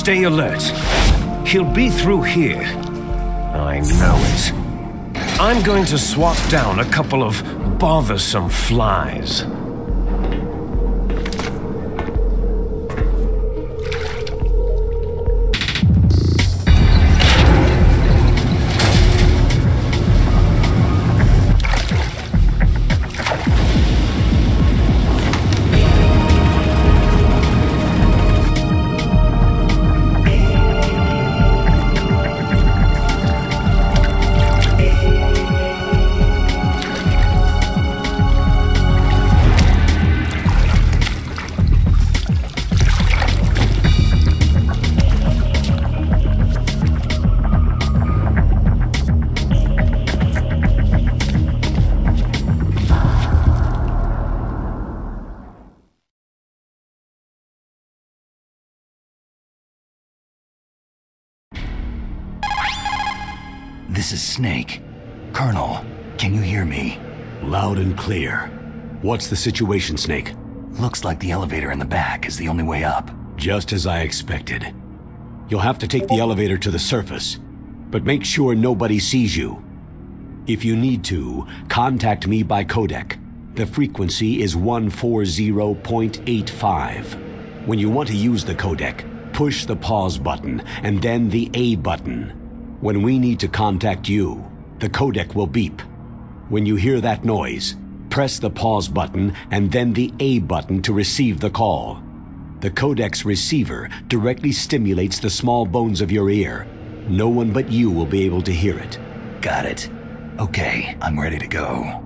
Stay alert. He'll be through here. I know it. I'm going to swat down a couple of bothersome flies. This is Snake. Colonel, can you hear me? Loud and clear. What's the situation, Snake? Looks like the elevator in the back is the only way up. Just as I expected. You'll have to take the elevator to the surface, but make sure nobody sees you. If you need to, contact me by codec. The frequency is 140.85. When you want to use the codec, push the pause button and then the A button. When we need to contact you, the codec will beep. When you hear that noise, press the pause button and then the A button to receive the call. The codec's receiver directly stimulates the small bones of your ear. No one but you will be able to hear it. Got it. Okay, I'm ready to go.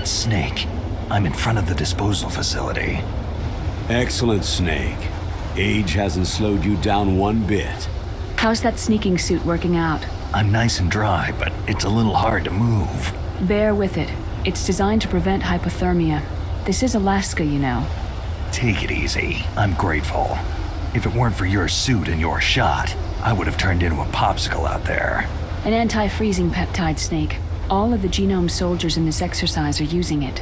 Snake, I'm in front of the disposal facility. Excellent, Snake. Age hasn't slowed you down one bit. How's that sneaking suit working out? I'm nice and dry, but it's a little hard to move. Bear with it. It's designed to prevent hypothermia. This is Alaska, you know. Take it easy. I'm grateful. If it weren't for your suit and your shot, I would have turned into a popsicle out there. An anti-freezing peptide, Snake. All of the genome soldiers in this exercise are using it.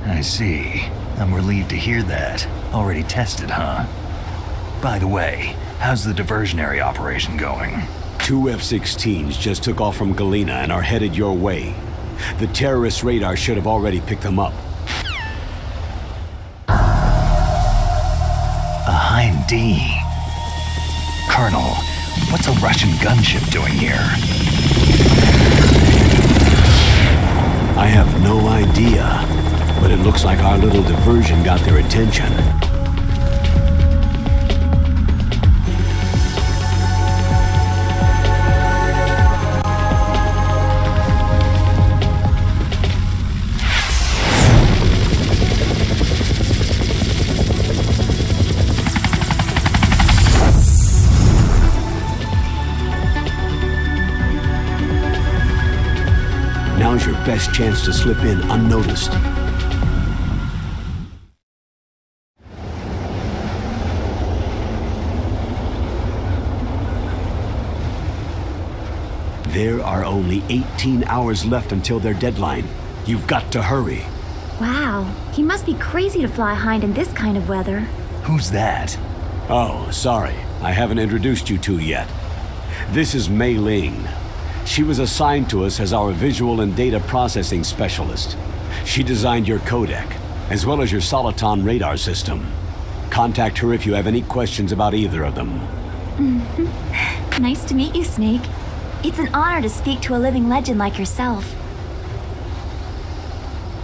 I see. I'm relieved to hear that. Already tested, huh? By the way, how's the diversionary operation going? 2 F-16s just took off from Galena and are headed your way. The terrorist radar should have already picked them up. A Hind D. Colonel, what's a Russian gunship doing here? I have no idea, but it looks like our little diversion got their attention. Now's your best chance to slip in unnoticed. There are only 18 hours left until their deadline. You've got to hurry. Wow, he must be crazy to fly Hind in this kind of weather. Who's that? Oh, sorry. I haven't introduced you two yet. This is Mei Ling. She was assigned to us as our visual and data processing specialist. She designed your codec, as well as your Soliton radar system. Contact her if you have any questions about either of them. Nice to meet you, Snake. It's an honor to speak to a living legend like yourself.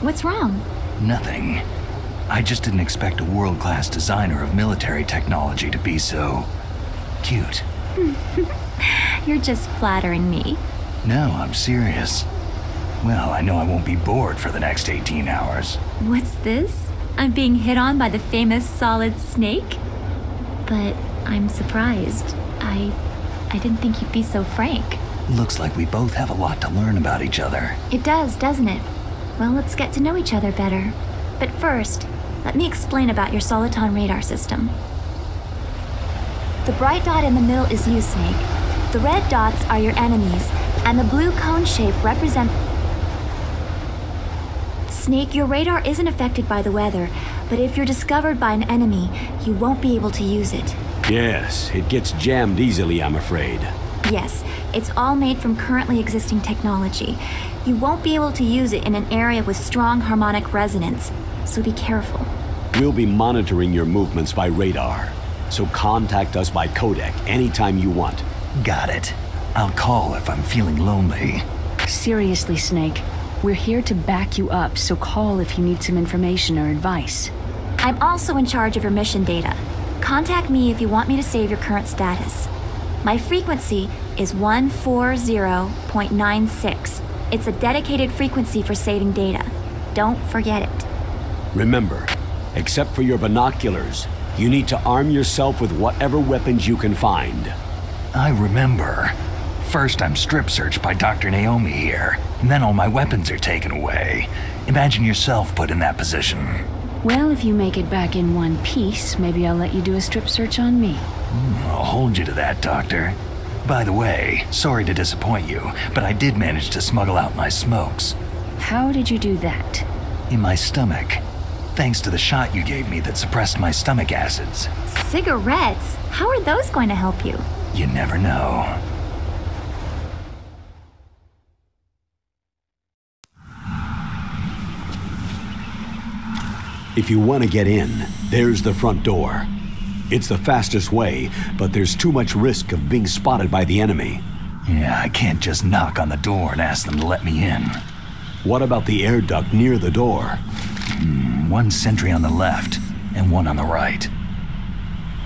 What's wrong? Nothing. I just didn't expect a world-class designer of military technology to be so... cute. You're just flattering me. No, I'm serious. Well, I know I won't be bored for the next 18 hours. What's this? I'm being hit on by the famous Solid Snake? But I'm surprised. I didn't think you'd be so frank. Looks like we both have a lot to learn about each other. It does, doesn't it? Well, let's get to know each other better. But first, let me explain about your Soliton radar system. The bright dot in the middle is you, Snake. The red dots are your enemies, and the blue cone shape represent... Snake, your radar isn't affected by the weather, but if you're discovered by an enemy, you won't be able to use it. Yes, it gets jammed easily, I'm afraid. Yes, it's all made from currently existing technology. You won't be able to use it in an area with strong harmonic resonance, so be careful. We'll be monitoring your movements by radar, so contact us by codec anytime you want. Got it. I'll call if I'm feeling lonely. Seriously, Snake. We're here to back you up, so call if you need some information or advice. I'm also in charge of your mission data. Contact me if you want me to save your current status. My frequency is 140.96. It's a dedicated frequency for saving data. Don't forget it. Remember, except for your binoculars, you need to arm yourself with whatever weapons you can find. I remember. First I'm strip searched by Dr. Naomi here, and then all my weapons are taken away. Imagine yourself put in that position. Well, if you make it back in one piece, maybe I'll let you do a strip search on me. I'll hold you to that, Doctor. By the way, sorry to disappoint you, but I did manage to smuggle out my smokes. How did you do that? In my stomach. Thanks to the shot you gave me that suppressed my stomach acids. Cigarettes? How are those going to help you? You never know. If you want to get in, there's the front door. It's the fastest way, but there's too much risk of being spotted by the enemy. Yeah, I can't just knock on the door and ask them to let me in. What about the air duct near the door? One sentry on the left and one on the right.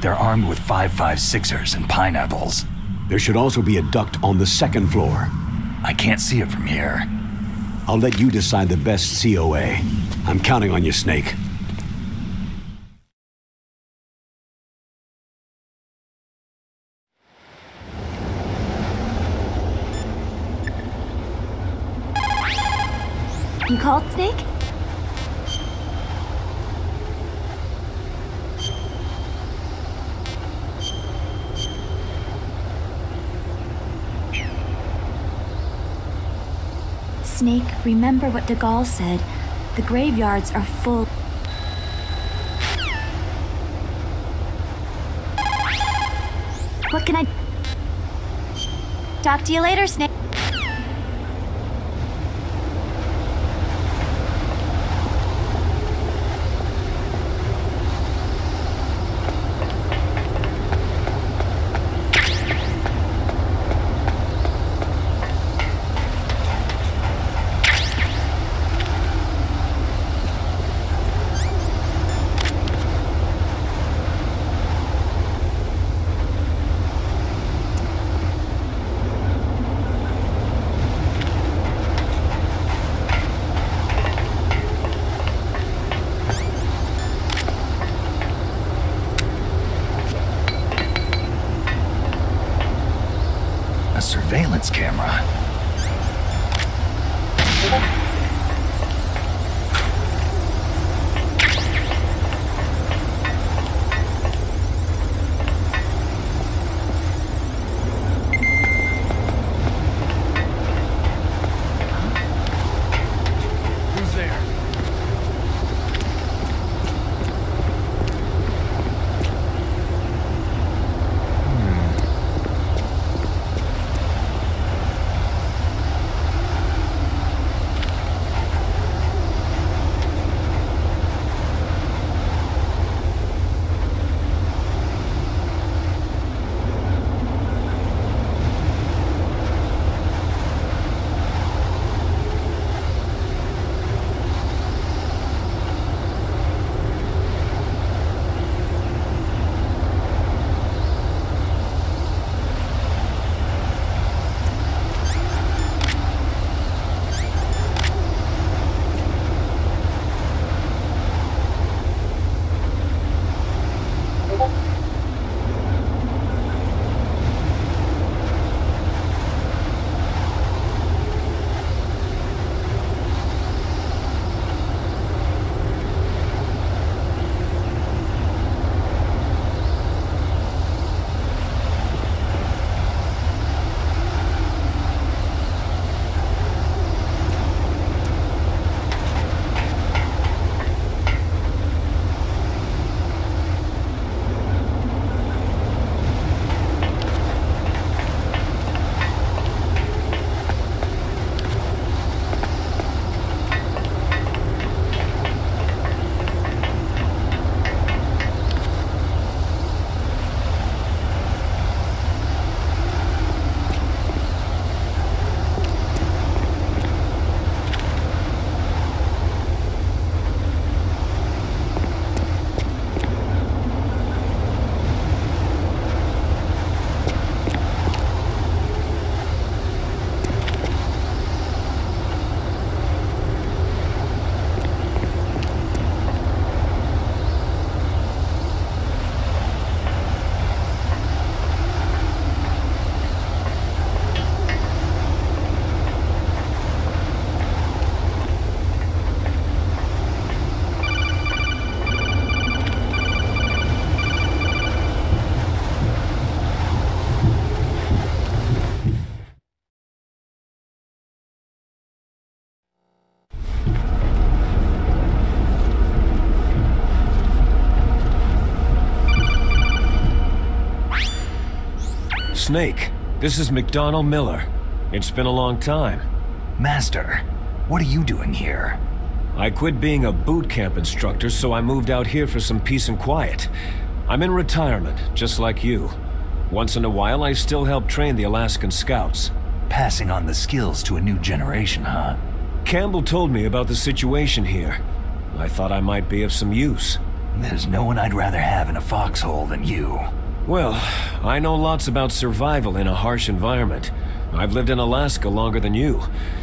They're armed with 5.56ers and pineapples. There should also be a duct on the second floor. I can't see it from here. I'll let you decide the best COA. I'm counting on you, Snake. You called, Snake? Snake, remember what De Gaulle said. The graveyards are full. What can I... Talk to you later, Snake. A surveillance camera. Who's there? Snake, this is McDonnell Miller. It's been a long time. Master, what are you doing here? I quit being a boot camp instructor, so I moved out here for some peace and quiet. I'm in retirement, just like you. Once in a while, I still help train the Alaskan Scouts. Passing on the skills to a new generation, huh? Campbell told me about the situation here. I thought I might be of some use. There's no one I'd rather have in a foxhole than you. Well, I know lots about survival in a harsh environment. I've lived in Alaska longer than you,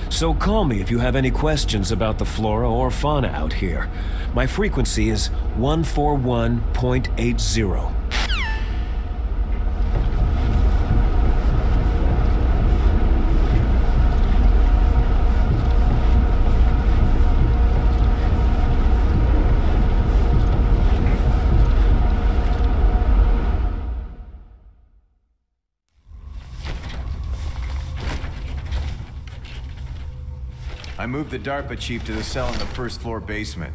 so call me if you have any questions about the flora or fauna out here. My frequency is 141.80. I moved the DARPA chief to the cell in the first floor basement.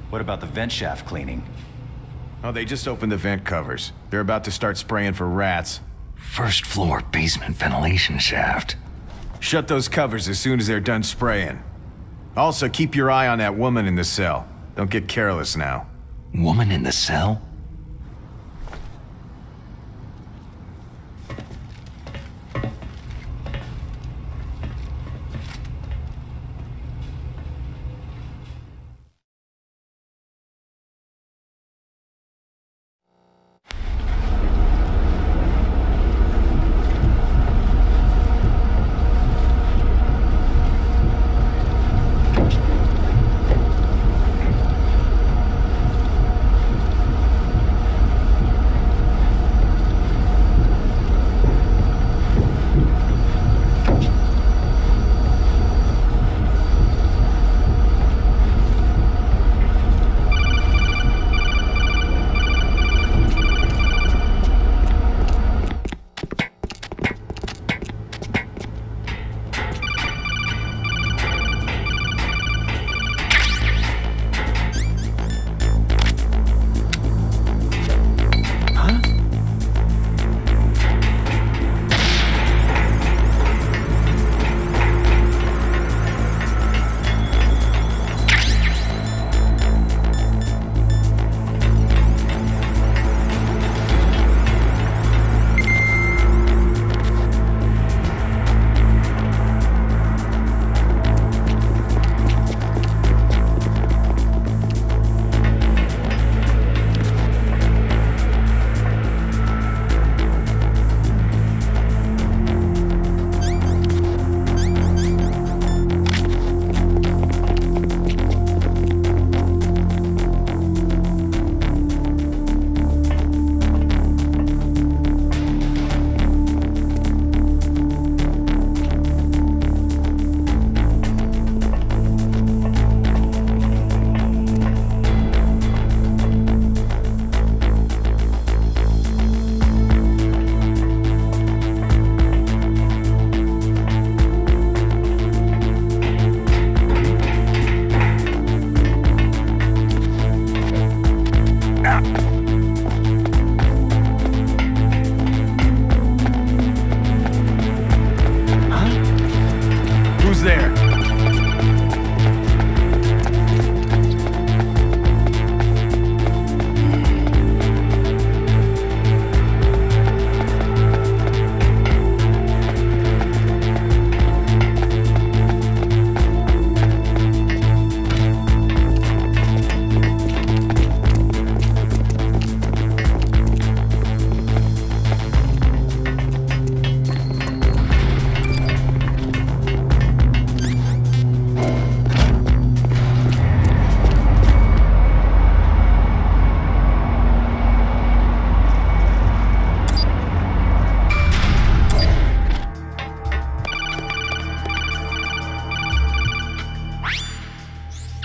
What about the vent shaft cleaning? Oh, they just opened the vent covers. They're about to start spraying for rats. First floor basement ventilation shaft. Shut those covers as soon as they're done spraying. Also, keep your eye on that woman in the cell. Don't get careless now. Woman in the cell?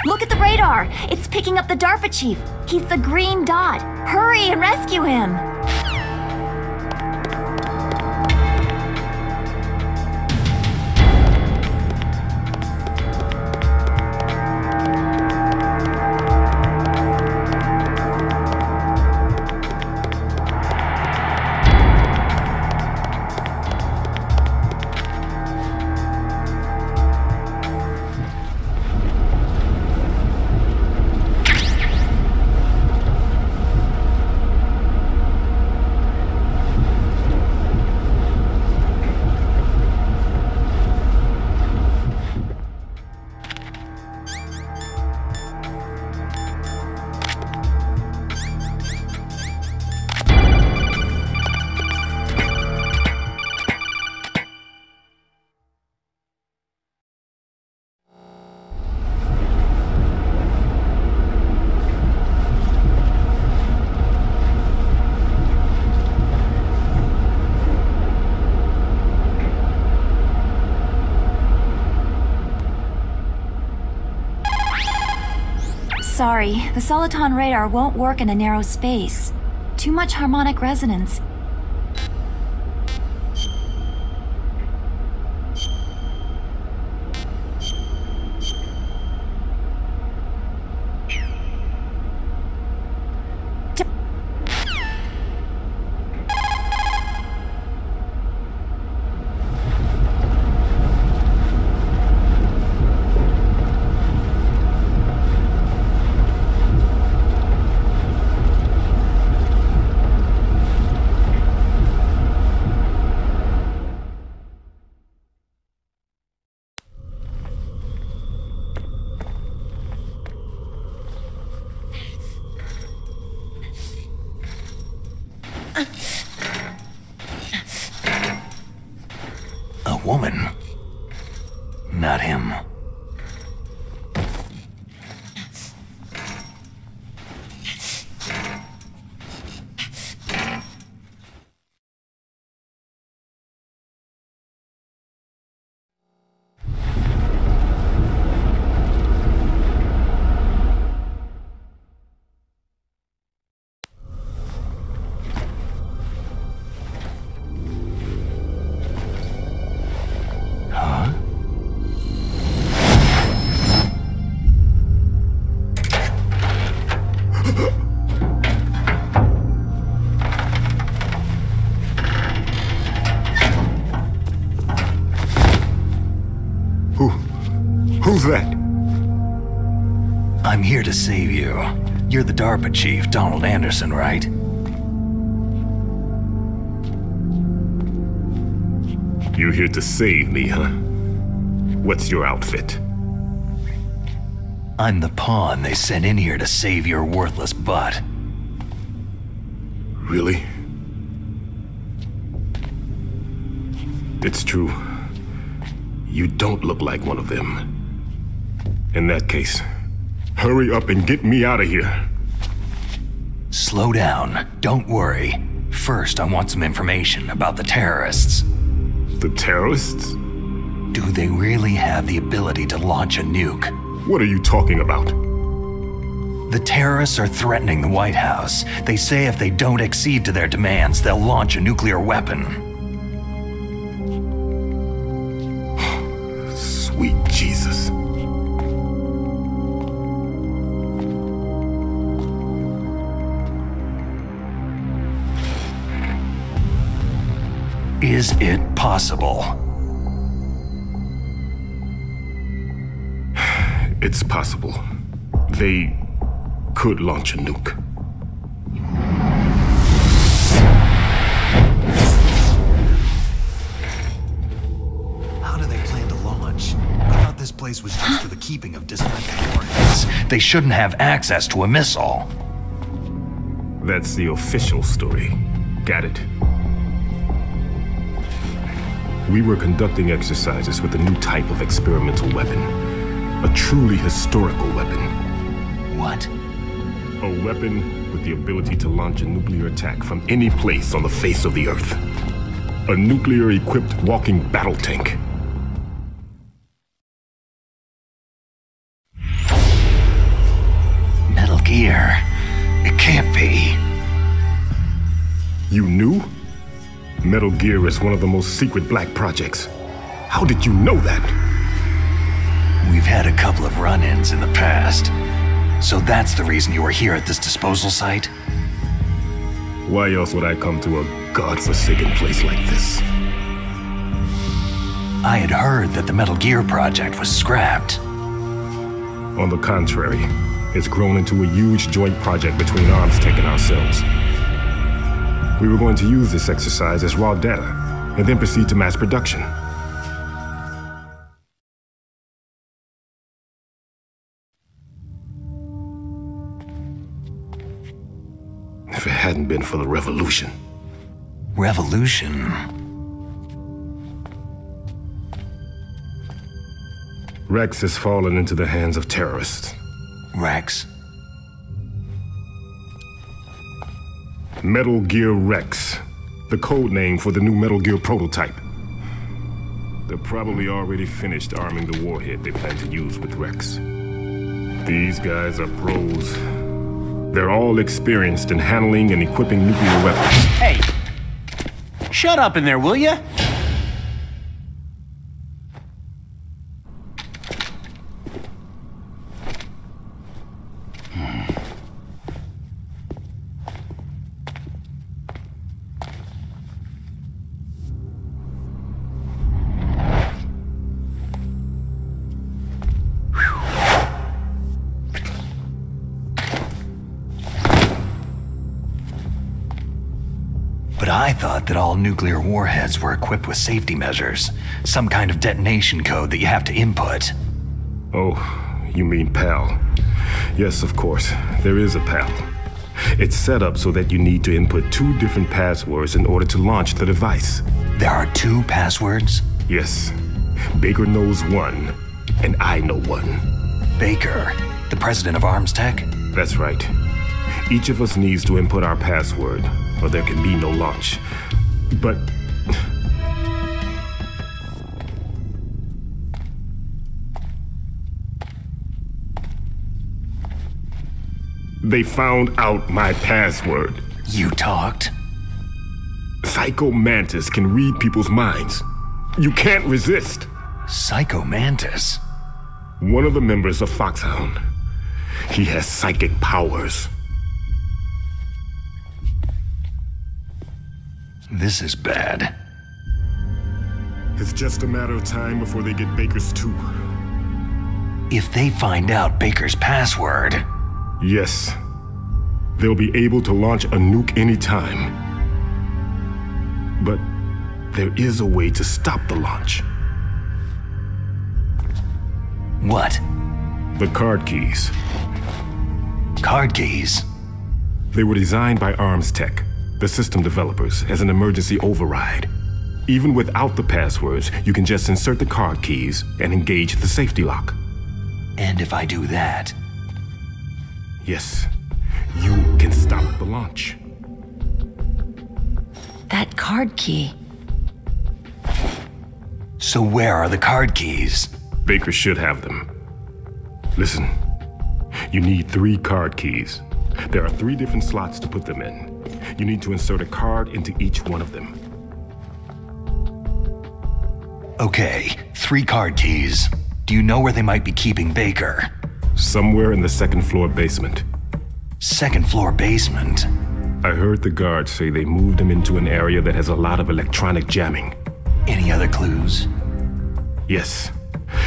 Look at the radar! It's picking up the DARPA chief! He's the green dot! Hurry and rescue him! sorry. The Soliton radar won't work in a narrow space. Too much harmonic resonance. A woman. Not him. Who's that? I'm here to save you. You're the DARPA chief, Donald Anderson, right? You're here to save me, huh? What's your outfit? I'm the pawn they sent in here to save your worthless butt. Really? It's true. You don't look like one of them. In that case, hurry up and get me out of here. Slow down. Don't worry. First, I want some information about the terrorists. The terrorists? Do they really have the ability to launch a nuke? What are you talking about? The terrorists are threatening the White House. They say if they don't accede to their demands, they'll launch a nuclear weapon. Sweet Jesus. Is it possible? It's possible. They could launch a nuke. How do they plan to launch? I thought this place was just for the keeping of dismantled warheads. They shouldn't have access to a missile. That's the official story. Got it. We were conducting exercises with a new type of experimental weapon. A truly historical weapon. What? A weapon with the ability to launch a nuclear attack from any place on the face of the Earth. A nuclear-equipped walking battle tank. Metal Gear. It can't be. You knew? Metal Gear is one of the most secret black projects. How did you know that? We've had a couple of run-ins in the past. So that's the reason you were here at this disposal site? Why else would I come to a godforsaken place like this? I had heard that the Metal Gear project was scrapped. On the contrary, it's grown into a huge joint project between ArmsTech and ourselves. We were going to use this exercise as raw data, and then proceed to mass production. If it hadn't been for the revolution. Revolution? Rex has fallen into the hands of terrorists. Rex? Metal Gear Rex, the code name for the new Metal Gear prototype. They're probably already finished arming the warhead they plan to use with Rex. These guys are pros. They're all experienced in handling and equipping nuclear weapons. Hey! Shut up in there, will ya? But I thought that all nuclear warheads were equipped with safety measures. Some kind of detonation code that you have to input. Oh, you mean PAL. Yes, of course. There is a PAL. It's set up so that you need to input 2 different passwords in order to launch the device. There are 2 passwords? Yes. Baker knows one, and I know one. Baker, the president of Arms Tech? That's right. Each of us needs to input our password, or there can be no launch. But... they found out my password. You talked? Psycho Mantis can read people's minds. You can't resist. Psycho Mantis? One of the members of Foxhound. He has psychic powers. This is bad. It's just a matter of time before they get Baker's too. If they find out Baker's password... Yes. They'll be able to launch a nuke anytime. But there is a way to stop the launch. What? The card keys. Card keys? They were designed by Arms Tech, the system developers, as an emergency override. Even without the passwords, you can just insert the card keys and engage the safety lock. And if I do that... Yes, you can stop the launch. That card key. So where are the card keys? Baker should have them. Listen, you need 3 card keys. There are 3 different slots to put them in. You need to insert a card into each one of them. Okay, 3 card keys. Do you know where they might be keeping Baker? Somewhere in the 2nd floor basement. 2nd floor basement? I heard the guards say they moved him into an area that has a lot of electronic jamming. Any other clues? Yes.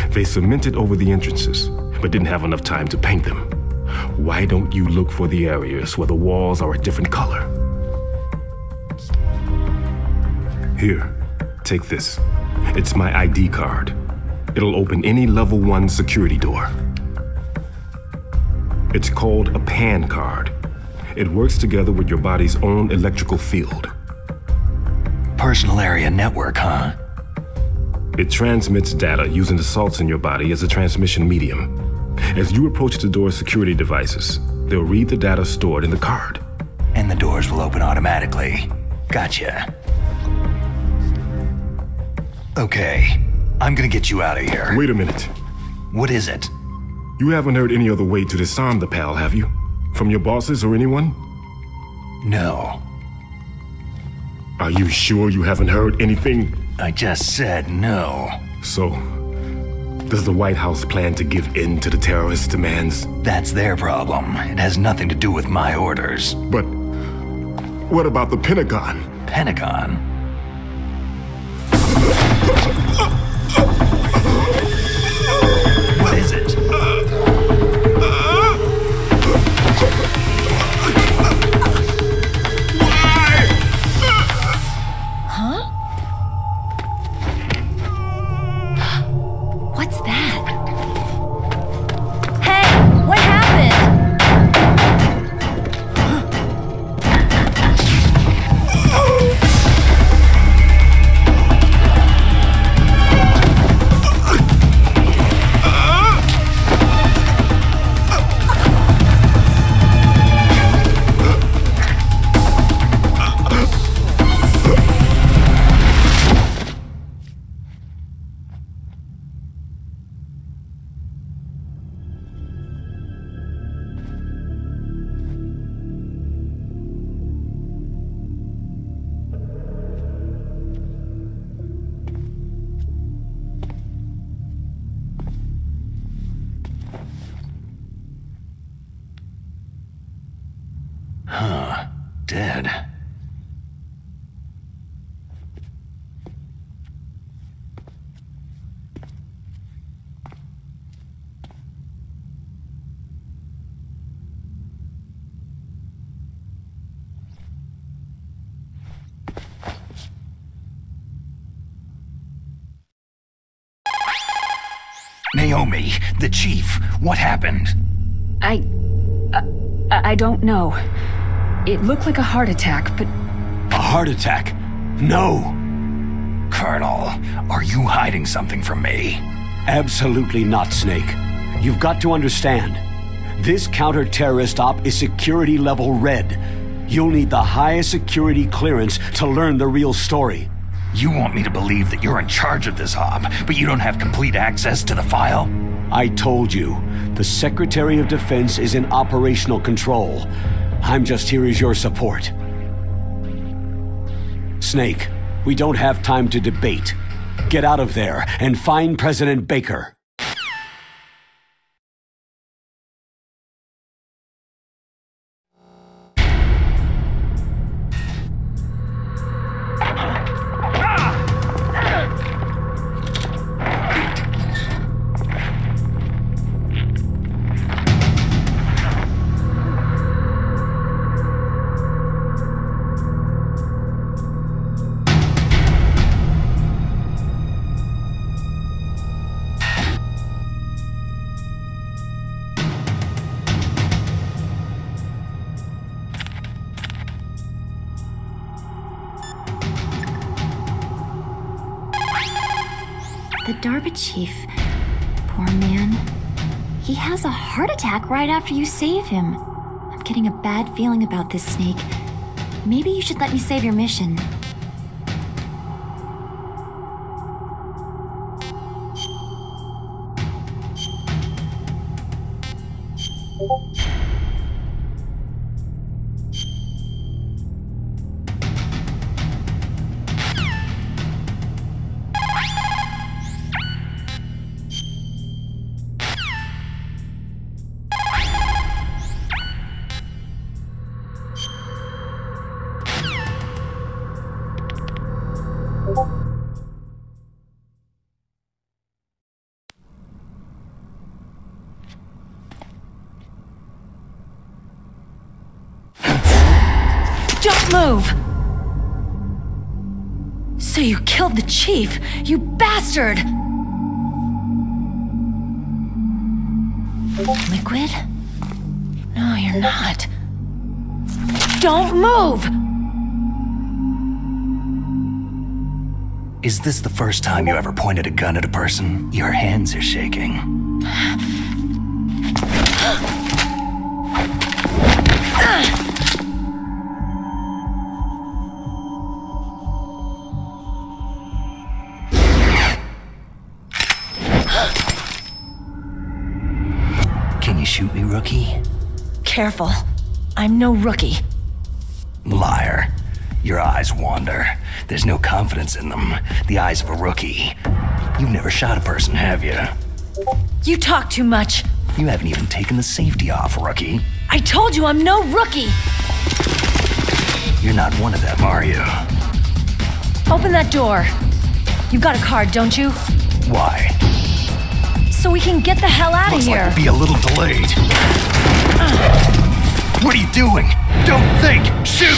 They cemented over the entrances, but didn't have enough time to paint them. Why don't you look for the areas where the walls are a different color? Here, take this. It's my ID card. It'll open any level 1 security door. It's called a PAN card. It works together with your body's own electrical field. Personal area network, huh? It transmits data using the salts in your body as a transmission medium. As you approach the door's security devices, they'll read the data stored in the card. And the doors will open automatically. Gotcha. Okay, I'm gonna get you out of here. Wait a minute. What is it? You haven't heard any other way to disarm the PAL, have you? From your bosses or anyone? No. Are you sure you haven't heard anything? I just said no. So, does the White House plan to give in to the terrorists' demands? That's their problem. It has nothing to do with my orders. But what about the Pentagon? Pentagon? What is it? Huh? What's that? Hey, what happened? did. Naomi, the chief, what happened? I don't know. It looked like a heart attack, but... A heart attack? No! Colonel, are you hiding something from me? Absolutely not, Snake. You've got to understand. This counter-terrorist op is security level red. You'll need the highest security clearance to learn the real story. You want me to believe that you're in charge of this op, but you don't have complete access to the file? I told you, the Secretary of Defense is in operational control. I'm just here as your support. Snake, we don't have time to debate. Get out of there and find President Baker. The Darba chief. Poor man. He has a heart attack right after you save him. I'm getting a bad feeling about this, Snake. Maybe you should let me save your mission. Don't move! So you killed the chief, you bastard! Liquid? No, you're not. Don't move! Is this the first time you ever pointed a gun at a person? Your hands are shaking. Can you shoot me, rookie? Careful. I'm no rookie. Liar. Your eyes wander. There's no confidence in them. The eyes of a rookie. You've never shot a person, have you? You talk too much. You haven't even taken the safety off, rookie. I told you I'm no rookie! You're not one of them, are you? Open that door. You've got a card, don't you? Why? So we can get the hell out of Looks here. like we'll be a little delayed. What are you doing? Don't think! Shoot!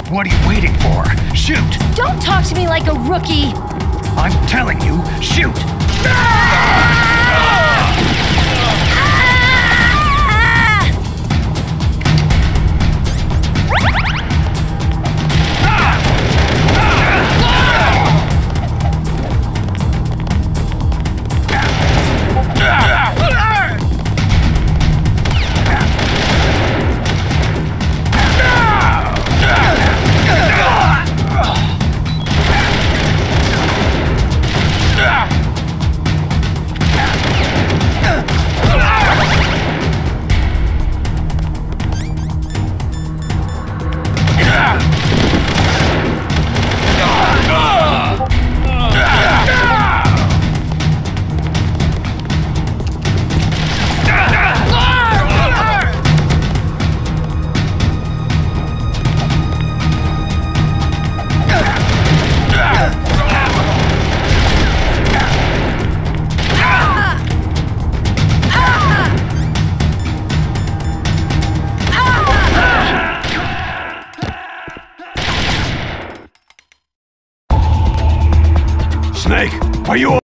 What are you waiting for? Shoot! Don't talk to me like a rookie! I'm telling you, shoot! Snake, are you